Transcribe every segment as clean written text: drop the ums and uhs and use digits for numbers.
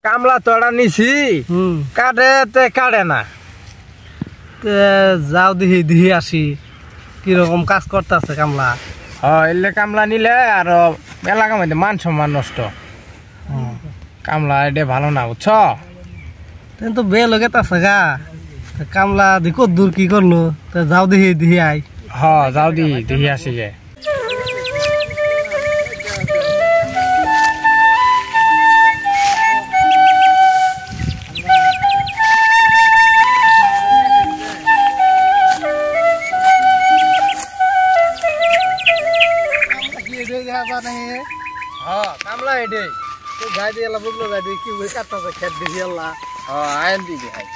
কামলা তোড়া নিছি কাটে না যাও দিহি দিহি আসি কিরকম কাজ করতেছে কামলা। এলে কামলা নিলে আর মেলা কামাইতে মান সম্মান নষ্ট। কামলা এটা ভালো না বুঝছ। তো বে লগে আছে গা কামলা দেখো দূর কি করলো যাও দিহি দিহি আই। যাও দিহি আসি গে। কামলা এডে গাই দিয়ে এলা বুঝলো গাই দিয়ে কি কাটতেছে খেত দিহি আল্লাহ। আইন দিবি ভাই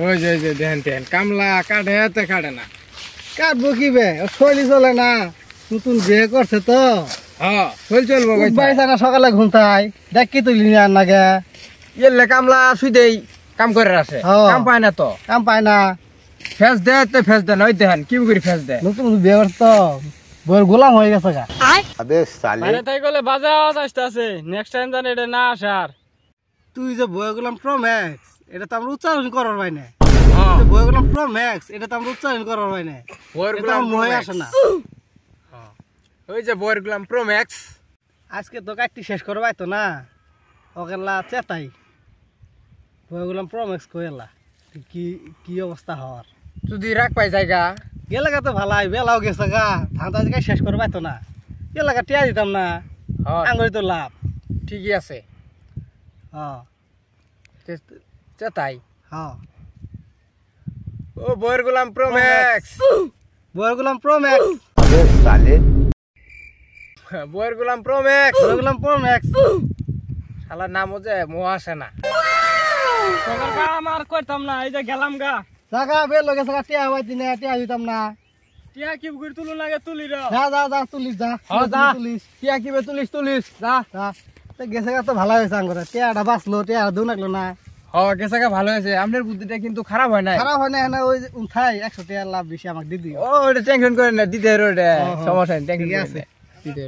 ওই যে দেখেন কামলা কাটে না। কাটবো কি বে শৈলি চলে না নতুন বিয়ে করছে তো শৈল চলবো না সকালে ঘুমতাই দেখ কি তুলি আর নাগে এলে কামলা শুধুই কাম করে আছে কাম পায় না তো কাম পায় না ফেস দে তো ফেস দে নয় দেখেন কি করে ফেস দে নতুন বিয়ে করছে তো বইয়ের গোলাম হয়ে গেছে গা। আবে সালে আরে তাই বলে বাজে আওয়াজ আসতেছে নেক্সট টাইম জানি এটা না আসার। তুই যে বইয়ের গোলাম প্রো ম্যাক্স এটা তো আমরা উচ্চারণ করার ভাই না। বইয়ের গোলাম প্রো ম্যাক্স এটা তো আমরা উচ্চারণ করার ভাই না। বইয়ের গোলাম মনে আসে না। ওই যে বইয়ের গোলাম প্রো ম্যাক্স আজকে তো কাটটি শেষ করবাই তো না ওকেলা চেতাই বইয়ের গোলাম প্রো ম্যাক্স কইলা কি কি অবস্থা হওয়ার যদি রাখ পাই জায়গা গেলে তো ভালাই বেলাও গেছে গা ধান আজকে শেষ করবাই তো না এলাকা টিয়া দিতাম না আঙুরি তো লাভ ঠিকই আছে। তাই ও বইয়ের গোলাম প্রো ম্যাক্স বইয়ের গোলাম প্রো ম্যাক্স সালে বইয়ের গোলাম প্রো ম্যাক্স বইয়ের গোলাম প্রো ম্যাক্স শালার নাম হচ্ছে মোহ আসে না আমার করতাম না এই যে গেলাম গা জাগা বের লগে জাগা টিয়া হওয়াই দিনে টিয়া দিতাম না টিয়া কি করে তুলু লাগে তুলি রে যা তুলিস যা তুলিস টিয়া কি তুলিস যা তো গেছে গা তো ভালো হয়েছে আঙ্গুরে টিয়াটা বাঁচলো টিয়া দু লাগলো না গেছে গা ভালো হয়েছে আপনার বুদ্ধিটা কিন্তু খারাপ হয় না ওই উঠাই 100 টাকা লাভ বেশি আমাকে দিদি ওটা টেনশন করেন না দিতে সমস্যা নেই টেনশন আছে দিতে